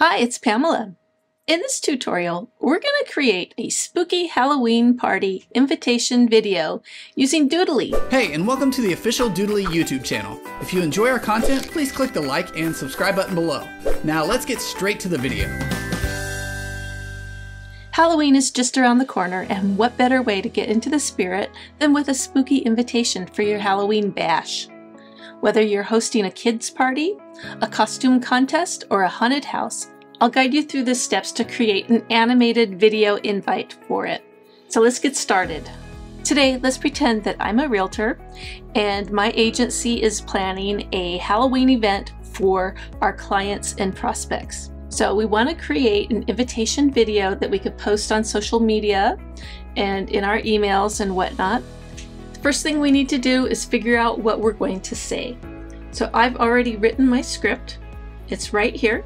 Hi, it's Pamela. In this tutorial, we're going to create a spooky Halloween party invitation video using Doodly. Hey, and welcome to the official Doodly YouTube channel. If you enjoy our content, please click the like and subscribe button below. Now let's get straight to the video. Halloween is just around the corner, and what better way to get into the spirit than with a spooky invitation for your Halloween bash? Whether you're hosting a kids' party, a costume contest, or a haunted house, I'll guide you through the steps to create an animated video invite for it. So let's get started. Today, let's pretend that I'm a realtor and my agency is planning a Halloween event for our clients and prospects. So we want to create an invitation video that we could post on social media and in our emails and whatnot. The first thing we need to do is figure out what we're going to say. So I've already written my script. It's right here.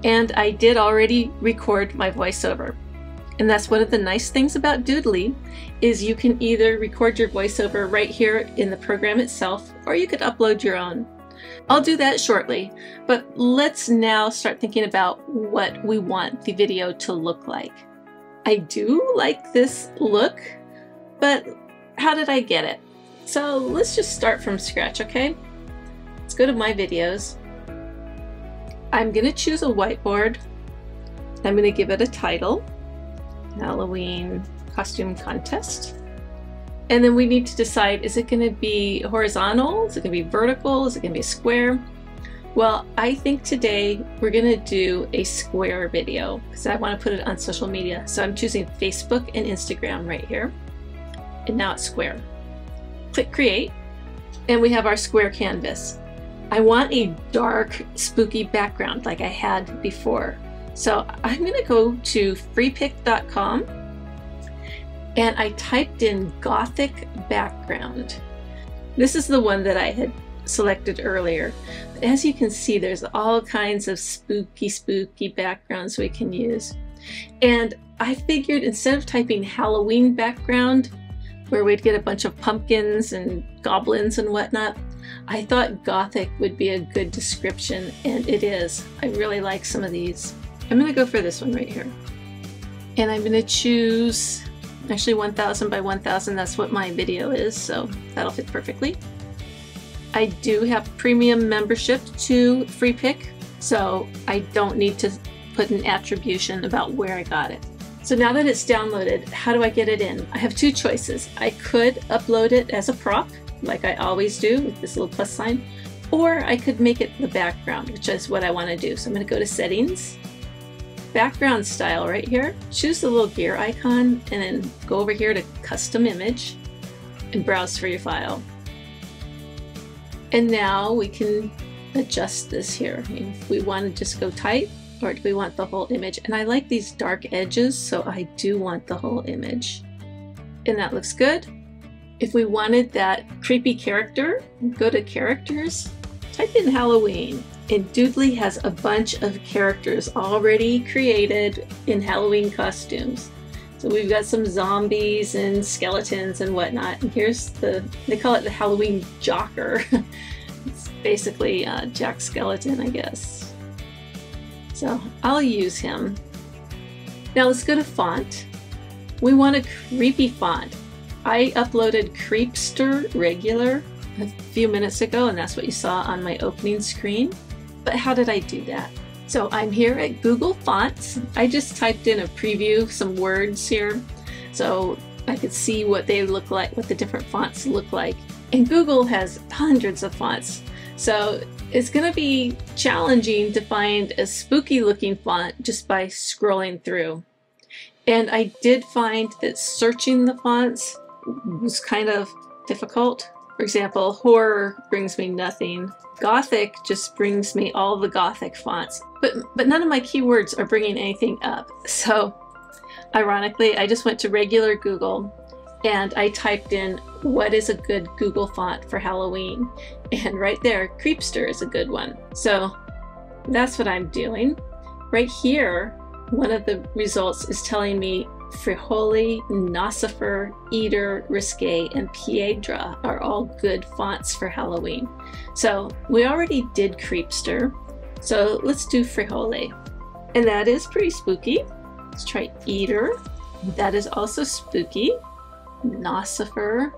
And I did already record my voiceover. And that's one of the nice things about Doodly is you can either record your voiceover right here in the program itself, or you could upload your own. I'll do that shortly, but let's now start thinking about what we want the video to look like. I do like this look, but how did I get it? So let's just start from scratch, okay? Let's go to my videos. I'm going to choose a whiteboard. I'm going to give it a title, Halloween Costume Contest. And then we need to decide, is it going to be horizontal? Is it going to be vertical? Is it going to be square? Well, I think today we're going to do a square video because I want to put it on social media. So I'm choosing Facebook and Instagram right here. And now it's square. Click Create, and we have our square canvas. I want a dark, spooky background like I had before. So I'm going to go to freepik.com and I typed in Gothic background. This is the one that I had selected earlier. But as you can see, there's all kinds of spooky backgrounds we can use. And I figured instead of typing Halloween background, where we'd get a bunch of pumpkins and goblins and whatnot, I thought Gothic would be a good description, and it is. I really like some of these. I'm going to go for this one right here. And I'm going to choose, actually 1000 by 1000, that's what my video is, so that'll fit perfectly. I do have premium membership to Freepik, so I don't need to put an attribution about where I got it. So now that it's downloaded, how do I get it in? I have two choices. I could upload it as a prop, like I always do with this little plus sign, or I could make it the background, which is what I want to do. So I'm going to go to Settings, Background Style right here, choose the little gear icon, and then go over here to Custom Image and browse for your file. And now we can adjust this here. If we want to just go tight, or do we want the whole image? And I like these dark edges, so I do want the whole image. And that looks good. If we wanted that creepy character, go to Characters, type in Halloween, and Doodly has a bunch of characters already created in Halloween costumes. So we've got some zombies and skeletons and whatnot. And here's they call it the Halloween Jocker. It's basically Jack Skeleton, I guess. So I'll use him. Now let's go to font. We want a creepy font. I uploaded Creepster regular a few minutes ago, and that's what you saw on my opening screen. But how did I do that? So I'm here at Google Fonts. I just typed in a preview, some words here, so I could see what they look like, what the different fonts look like. And Google has hundreds of fonts, so it's going to be challenging to find a spooky looking font just by scrolling through. And I did find that searching the fonts was kind of difficult. For example, horror brings me nothing. Gothic just brings me all the Gothic fonts. But none of my keywords are bringing anything up. So ironically, I just went to regular Google and I typed in what is a good Google font for Halloween. And right there, Creepster is a good one. So that's what I'm doing. Right here, one of the results is telling me Frijoles, Nocifer, Eater, Risque, and Piedra are all good fonts for Halloween. So we already did Creepster, so let's do Frijole. And that is pretty spooky. Let's try eater. That is also spooky. Nocifer.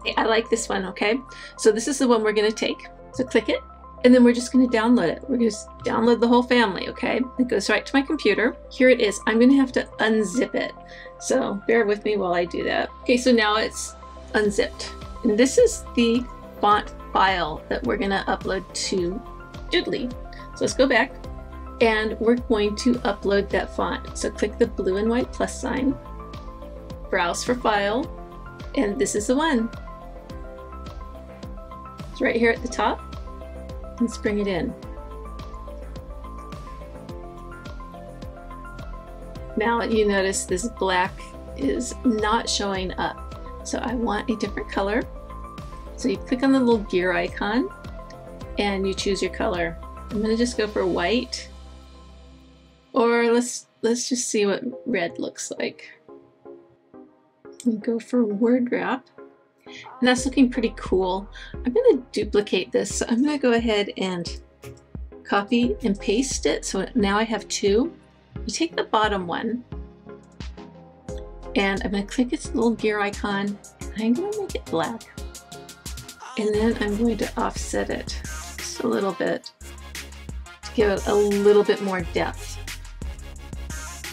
Okay, I like this one, okay? So this is the one we're gonna take. So click it, and then we're just gonna download it. We're gonna just download the whole family, okay? It goes right to my computer. Here it is. I'm gonna have to unzip it. So bear with me while I do that. Okay, so now it's unzipped. And this is the font file that we're gonna upload to Doodly. So let's go back, and we're going to upload that font. So click the blue and white plus sign, browse for file, and this is the one. It's right here at the top. Let's bring it in. Now you notice this black is not showing up. So I want a different color. So you click on the little gear icon and you choose your color. I'm gonna just go for white, or let's just see what red looks like. And go for word wrap, and that's looking pretty cool. I'm gonna duplicate this, so I'm gonna go ahead and copy and paste it. So now I have two. You take the bottom one, and I'm gonna click its little gear icon, and I'm gonna make it black. And then I'm going to offset it just a little bit to give it a little bit more depth.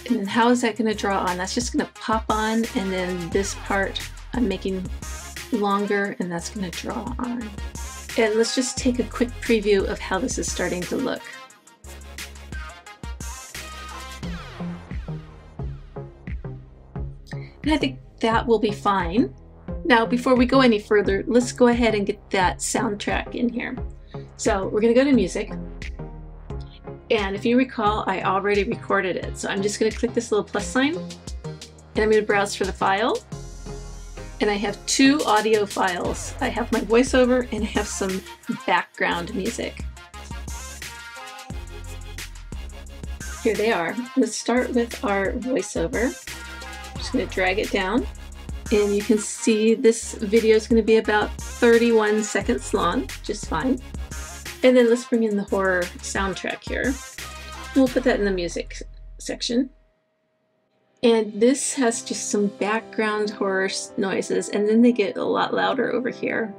And then how is that going to draw on? That's just going to pop on, and then this part I'm making longer, and that's going to draw on. And let's just take a quick preview of how this is starting to look. And I think that will be fine. Now, before we go any further, let's go ahead and get that soundtrack in here. So we're going to go to music. And if you recall, I already recorded it. So I'm just going to click this little plus sign, and I'm going to browse for the file. And I have two audio files. I have my voiceover, and I have some background music. Here they are. Let's start with our voiceover. I'm just going to drag it down. And you can see this video is going to be about 31 seconds long, just fine. And then let's bring in the horror soundtrack here. We'll put that in the music section. And this has just some background horror noises, and then they get a lot louder over here.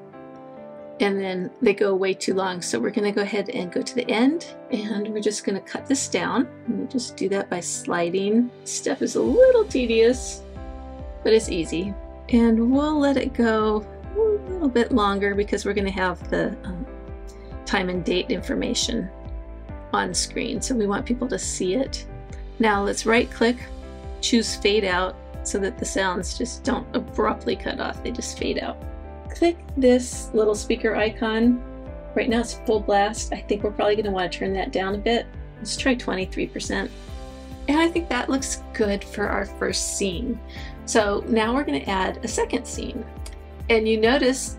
And then they go way too long, so we're going to go ahead and go to the end, and we're just going to cut this down. And we just do that by sliding. Stuff is a little tedious, but it's easy. And we'll let it go a little bit longer because we're going to have the time and date information on screen, so we want people to see it. Now let's right click, choose fade out, so that the sounds just don't abruptly cut off, they just fade out. Click this little speaker icon. Right now it's full blast. I think we're probably going to want to turn that down a bit. Let's try 23%. And I think that looks good for our first scene. So now we're going to add a second scene. And you notice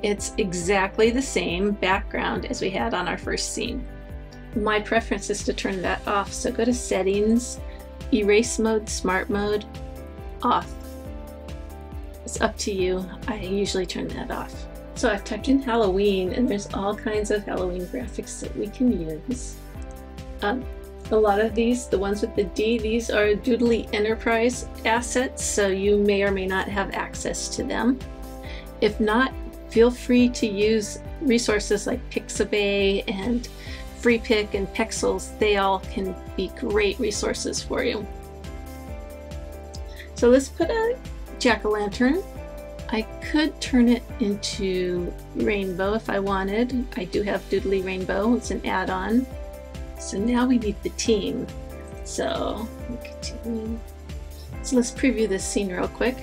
it's exactly the same background as we had on our first scene. My preference is to turn that off. So go to settings, erase mode, smart mode, off. It's up to you. I usually turn that off. So I've typed in Halloween, and there's all kinds of Halloween graphics that we can use. A lot of these, the ones with the D, these are Doodly Enterprise assets, so you may or may not have access to them. If not, feel free to use resources like Pixabay and FreePic and Pexels. They all can be great resources for you. So let's put a jack-o'-lantern. I could turn it into rainbow if I wanted. I do have Doodly Rainbow, it's an add-on. So now we need the team. So let's preview this scene real quick.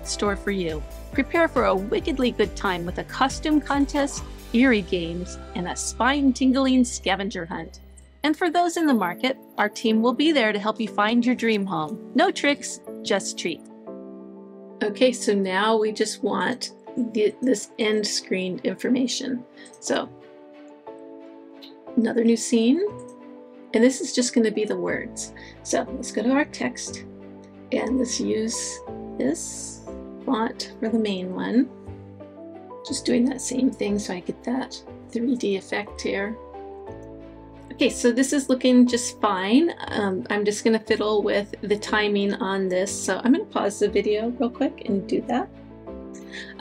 Store for you. Prepare for a wickedly good time with a costume contest, eerie games, and a spine-tingling scavenger hunt. And for those in the market, our team will be there to help you find your dream home. No tricks, just treats. Okay, so now we just want this end screen information. So another new scene, and this is just going to be the words. So let's go to our text, and let's use this font for the main one. Just doing that same thing so I get that 3D effect here. Okay, so this is looking just fine. I'm just going to fiddle with the timing on this, so I'm going to pause the video real quick and do that.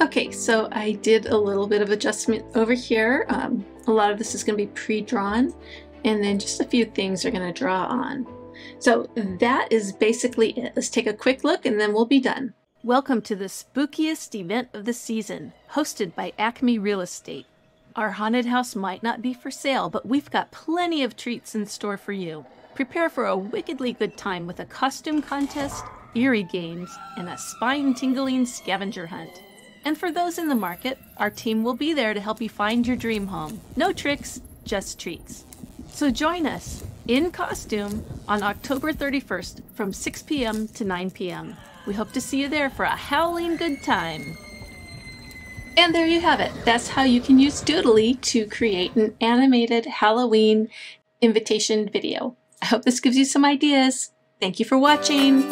Okay, so I did a little bit of adjustment over here. A lot of this is going to be pre-drawn, and then just a few things are going to draw on. So that is basically it. Let's take a quick look and then we'll be done. Welcome to the spookiest event of the season, hosted by Acme Real Estate. Our haunted house might not be for sale, but we've got plenty of treats in store for you. Prepare for a wickedly good time with a costume contest, eerie games, and a spine-tingling scavenger hunt. And for those in the market, our team will be there to help you find your dream home. No tricks, just treats. So join us in costume on October 31st from 6 p.m. to 9 p.m. We hope to see you there for a howling good time. And there you have it. That's how you can use Doodly to create an animated Halloween invitation video. I hope this gives you some ideas. Thank you for watching.